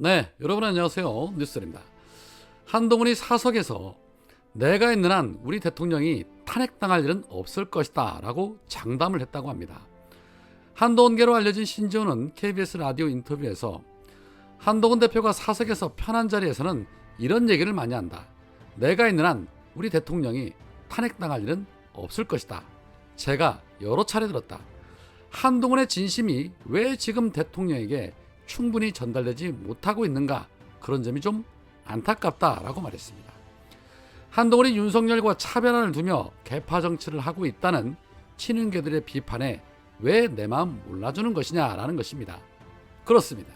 네, 여러분 안녕하세요. 뉴스입니다. 한동훈이 사석에서 내가 있는 한 우리 대통령이 탄핵당할 일은 없을 것이다 라고 장담을 했다고 합니다. 한동훈계로 알려진 신지호는 KBS 라디오 인터뷰에서 한동훈 대표가 사석에서 편한 자리에서는 이런 얘기를 많이 한다. 내가 있는 한 우리 대통령이 탄핵당할 일은 없을 것이다. 제가 여러 차례 들었다. 한동훈의 진심이 왜 지금 대통령에게 충분히 전달되지 못하고 있는가, 그런 점이 좀 안타깝다라고 말했습니다. 한동훈이 윤석열과 차별화를 두며 개파 정치를 하고 있다는 친윤계들의 비판에 왜 내 마음 몰라주는 것이냐라는 것입니다. 그렇습니다.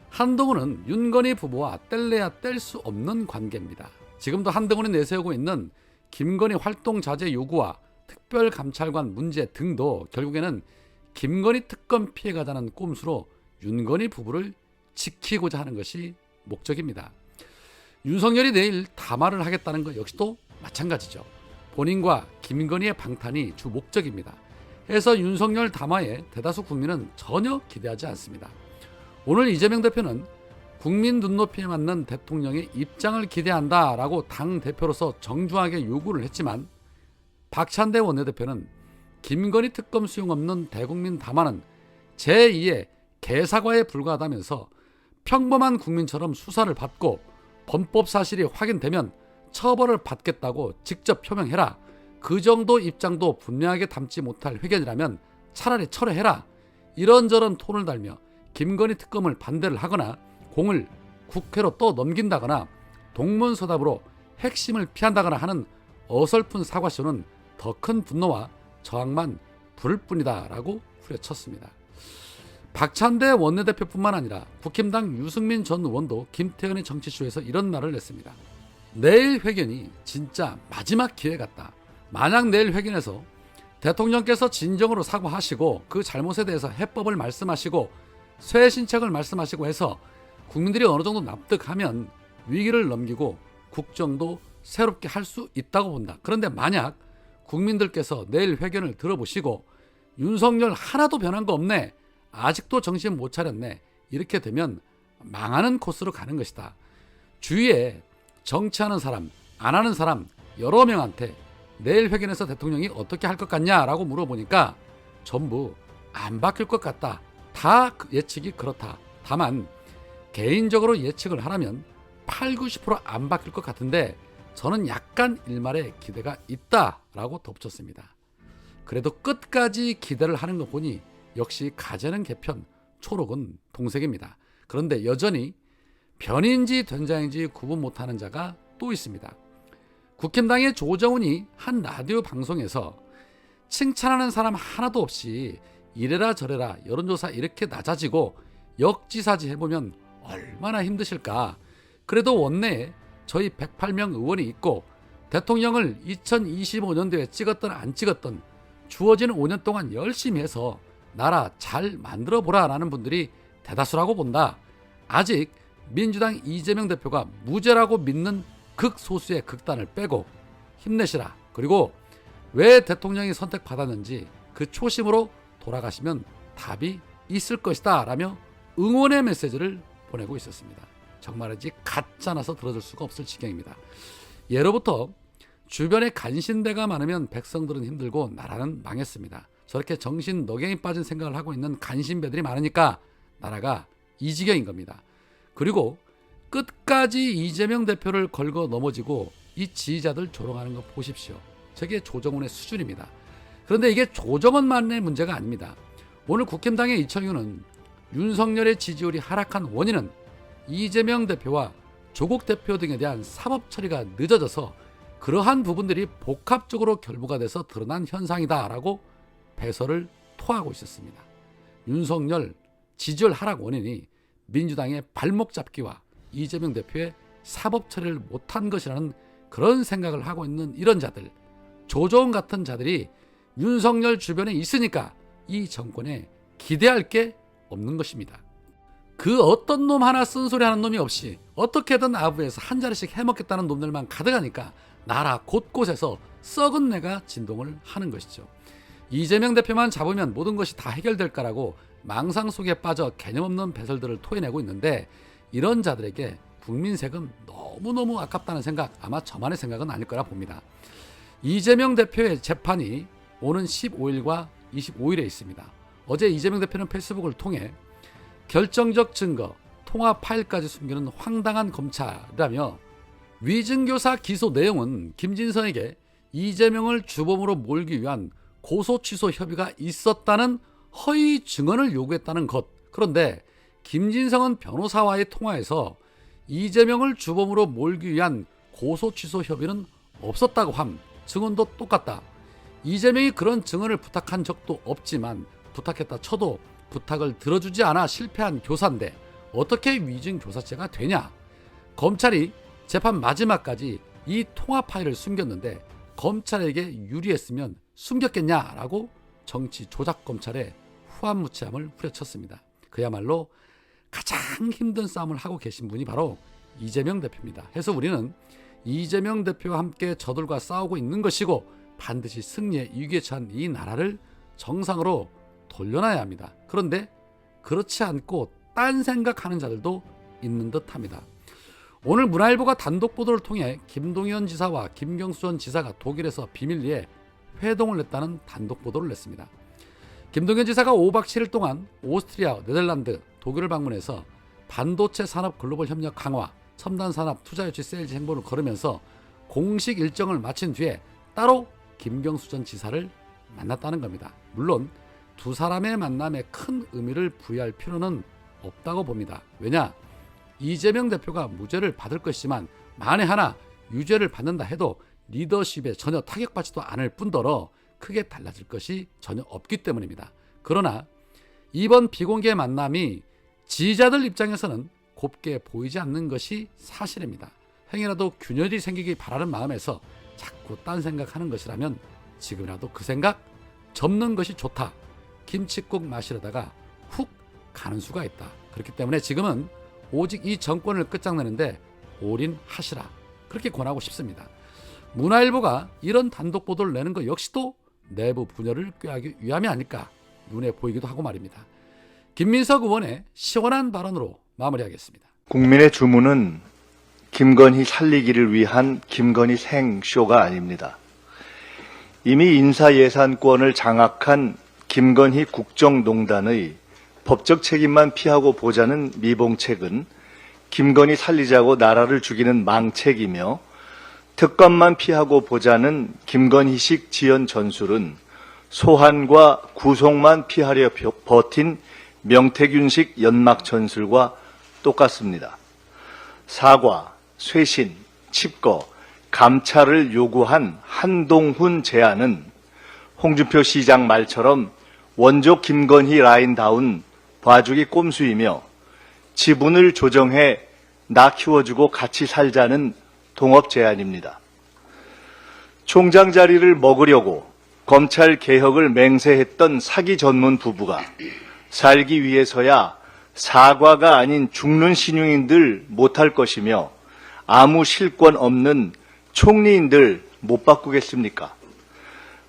한동훈은 윤건희 부부와 뗄래야 뗄 수 없는 관계입니다. 지금도 한동훈이 내세우고 있는 김건희 활동 자제 요구와 특별감찰관 문제 등도 결국에는 김건희 특검 피해가자는 꼼수로 윤건희 부부를 지키고자 하는 것이 목적입니다. 윤석열이 내일 담화를 하겠다는 것 역시도 마찬가지죠. 본인과 김건희의 방탄이 주 목적입니다. 해서 윤석열 담화에 대다수 국민은 전혀 기대하지 않습니다. 오늘 이재명 대표는 국민 눈높이에 맞는 대통령의 입장을 기대한다라고 당대표로서 정중하게 요구를 했지만, 박찬대 원내대표는 김건희 특검 수용 없는 대국민 담화는 제2의 개사과에 불과하다면서 평범한 국민처럼 수사를 받고 범법 사실이 확인되면 처벌을 받겠다고 직접 표명해라. 그 정도 입장도 분명하게 담지 못할 회견이라면 차라리 철회해라. 이런저런 톤을 달며 김건희 특검을 반대를 하거나 공을 국회로 또 넘긴다거나 동문서답으로 핵심을 피한다거나 하는 어설픈 사과쇼는 더 큰 분노와 저항만 부를 뿐이다 라고 후려쳤습니다. 박찬대 원내대표뿐만 아니라 국힘당 유승민 전 의원도 김태현의 정치쇼에서 이런 말을 냈습니다. 내일 회견이 진짜 마지막 기회 같다. 만약 내일 회견에서 대통령께서 진정으로 사과하시고 그 잘못에 대해서 해법을 말씀하시고 쇄신책을 말씀하시고 해서 국민들이 어느 정도 납득하면 위기를 넘기고 국정도 새롭게 할 수 있다고 본다. 그런데 만약 국민들께서 내일 회견을 들어보시고 윤석열 하나도 변한 거 없네, 아직도 정신 못 차렸네, 이렇게 되면 망하는 코스로 가는 것이다. 주위에 정치하는 사람, 안 하는 사람 여러 명한테 내일 회견에서 대통령이 어떻게 할 것 같냐라고 물어보니까 전부 안 바뀔 것 같다. 다 예측이 그렇다. 다만 개인적으로 예측을 하라면 8, 90%안 바뀔 것 같은데 저는 약간 일말의 기대가 있다라고 덧붙였습니다. 그래도 끝까지 기대를 하는 거 보니 역시 가재는 개편, 초록은 동색입니다. 그런데 여전히 변인지 된장인지 구분 못하는 자가 또 있습니다. 국힘당의 조정훈이 한 라디오 방송에서 칭찬하는 사람 하나도 없이 이래라 저래라 여론조사 이렇게 낮아지고 역지사지 해보면 얼마나 힘드실까. 그래도 원내에 저희 108명 의원이 있고 대통령을 2025년도에 찍었든 안 찍었든 주어지는 5년 동안 열심히 해서 나라 잘 만들어보라 라는 분들이 대다수라고 본다. 아직 민주당 이재명 대표가 무죄라고 믿는 극소수의 극단을 빼고 힘내시라. 그리고 왜 대통령이 선택받았는지 그 초심으로 돌아가시면 답이 있을 것이다 라며 응원의 메시지를 보내고 있었습니다. 정말이지 가짜나서 들어줄 수가 없을 지경입니다. 예로부터 주변에 간신대가 많으면 백성들은 힘들고 나라는 망했습니다. 저렇게 정신 너갱이 빠진 생각을 하고 있는 간신배들이 많으니까 나라가 이 지경인 겁니다. 그리고 끝까지 이재명 대표를 걸고 넘어지고 이 지지자들 조롱하는 거 보십시오. 저게 조정훈의 수준입니다. 그런데 이게 조정훈만의 문제가 아닙니다. 오늘 국힘당의 이철규는 윤석열의 지지율이 하락한 원인은 이재명 대표와 조국 대표 등에 대한 사법 처리가 늦어져서 그러한 부분들이 복합적으로 결부가 돼서 드러난 현상이다라고 배설을 토하고 있었습니다. 윤석열 지지율 하락 원인이 민주당의 발목 잡기와 이재명 대표의 사법 처리를 못한 것이라는 그런 생각을 하고 있는 이런 자들, 조정훈 같은 자들이 윤석열 주변에 있으니까 이 정권에 기대할 게 없는 것입니다. 그 어떤 놈 하나 쓴소리 하는 놈이 없이 어떻게든 아부에서 한 자리씩 해먹겠다는 놈들만 가득하니까 나라 곳곳에서 썩은 내가 진동을 하는 것이죠. 이재명 대표만 잡으면 모든 것이 다 해결될까라고 망상 속에 빠져 개념 없는 배설들을 토해내고 있는데 이런 자들에게 국민 세금 너무너무 아깝다는 생각, 아마 저만의 생각은 아닐 거라 봅니다. 이재명 대표의 재판이 오는 15일과 25일에 있습니다. 어제 이재명 대표는 페이스북을 통해 결정적 증거, 통화 파일까지 숨기는 황당한 검찰이라며 위증교사 기소 내용은 김진성에게 이재명을 주범으로 몰기 위한 고소 취소 협의가 있었다는 허위 증언을 요구했다는 것. 그런데 김진성은 변호사와의 통화에서 이재명을 주범으로 몰기 위한 고소 취소 협의는 없었다고 함. 증언도 똑같다. 이재명이 그런 증언을 부탁한 적도 없지만 부탁했다 쳐도 부탁을 들어주지 않아 실패한 교사인데 어떻게 위증교사죄가 되냐. 검찰이 재판 마지막까지 이 통화 파일을 숨겼는데 검찰에게 유리했으면 숨겼겠냐라고 정치 조작 검찰의 후한무치함을 후려쳤습니다. 그야말로 가장 힘든 싸움을 하고 계신 분이 바로 이재명 대표입니다. 해서 우리는 이재명 대표와 함께 저들과 싸우고 있는 것이고 반드시 승리의 위기에 처한 이 나라를 정상으로 돌려놔야 합니다. 그런데 그렇지 않고 딴 생각하는 자들도 있는 듯합니다. 오늘 문화일보가 단독 보도를 통해 김동연 지사와 김경수 전 지사가 독일에서 비밀리에 회동을 냈다는 단독 보도를 냈습니다. 김동연 지사가 5박 7일 동안 오스트리아, 네덜란드, 독일을 방문해서 반도체 산업 글로벌 협력 강화, 첨단 산업 투자 유치 세일즈 행보를 걸으면서 공식 일정을 마친 뒤에 따로 김경수 전 지사를 만났다는 겁니다. 물론 두 사람의 만남에 큰 의미를 부여할 필요는 없다고 봅니다. 왜냐? 이재명 대표가 무죄를 받을 것이지만 만에 하나 유죄를 받는다 해도 리더십에 전혀 타격받지도 않을 뿐더러 크게 달라질 것이 전혀 없기 때문입니다. 그러나 이번 비공개 만남이 지지자들 입장에서는 곱게 보이지 않는 것이 사실입니다. 행여라도 균열이 생기기 바라는 마음에서 자꾸 딴 생각하는 것이라면 지금이라도 그 생각 접는 것이 좋다. 김칫국 마시려다가 훅 가는 수가 있다. 그렇기 때문에 지금은 오직 이 정권을 끝장내는데 올인하시라. 그렇게 권하고 싶습니다. 문화일보가 이런 단독 보도를 내는 것 역시도 내부 분열을 꾀하기 위함이 아닐까 눈에 보이기도 하고 말입니다. 김민석 의원의 시원한 발언으로 마무리하겠습니다. 국민의 주문은 김건희 살리기를 위한 김건희 생쇼가 아닙니다. 이미 인사예산권을 장악한 김건희 국정농단의 법적 책임만 피하고 보자는 미봉책은 김건희 살리자고 나라를 죽이는 망책이며 특검만 피하고 보자는 김건희식 지연 전술은 소환과 구속만 피하려 버틴 명태균식 연막 전술과 똑같습니다. 사과, 쇄신, 칩거, 감찰을 요구한 한동훈 제안은 홍준표 시장 말처럼 원조 김건희 라인다운 봐주기 꼼수이며 지분을 조정해 나 키워주고 같이 살자는 동업 제안입니다. 총장 자리를 먹으려고 검찰 개혁을 맹세했던 사기 전문 부부가 살기 위해서야 사과가 아닌 죽는 신용인들 못할 것이며 아무 실권 없는 총리인들 못 바꾸겠습니까?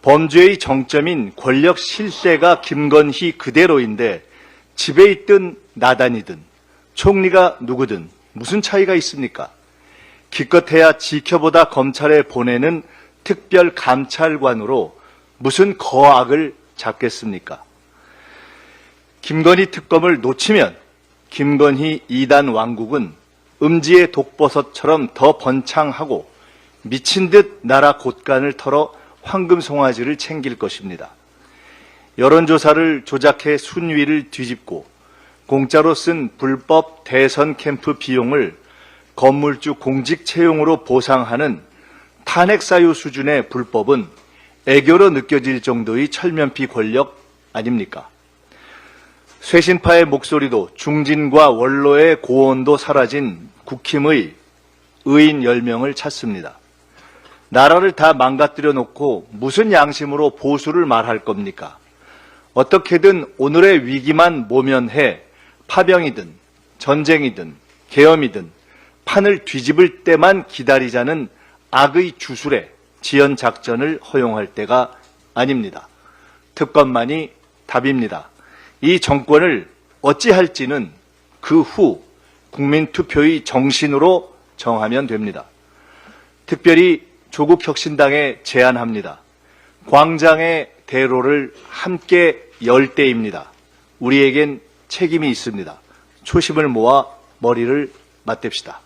범죄의 정점인 권력 실세가 김건희 그대로인데 집에 있든 나단이든 총리가 누구든 무슨 차이가 있습니까? 기껏해야 지켜보다 검찰에 보내는 특별 감찰관으로 무슨 거악을 잡겠습니까? 김건희 특검을 놓치면 김건희 2단 왕국은 음지의 독버섯처럼 더 번창하고 미친 듯 나라 곳간을 털어 황금송아지를 챙길 것입니다. 여론조사를 조작해 순위를 뒤집고 공짜로 쓴 불법 대선 캠프 비용을 건물주 공직 채용으로 보상하는 탄핵사유 수준의 불법은 애교로 느껴질 정도의 철면피 권력 아닙니까? 쇄신파의 목소리도 중진과 원로의 고언도 사라진 국힘의 의인 10명을 찾습니다. 나라를 다 망가뜨려 놓고 무슨 양심으로 보수를 말할 겁니까? 어떻게든 오늘의 위기만 모면해 파병이든 전쟁이든 계엄이든 판을 뒤집을 때만 기다리자는 악의 주술에 지연 작전을 허용할 때가 아닙니다. 특검만이 답입니다. 이 정권을 어찌할지는 그 후 국민투표의 정신으로 정하면 됩니다. 특별히 조국혁신당에 제안합니다. 광장의 대로를 함께 열 때입니다. 우리에겐 책임이 있습니다. 초심을 모아 머리를 맞댑시다.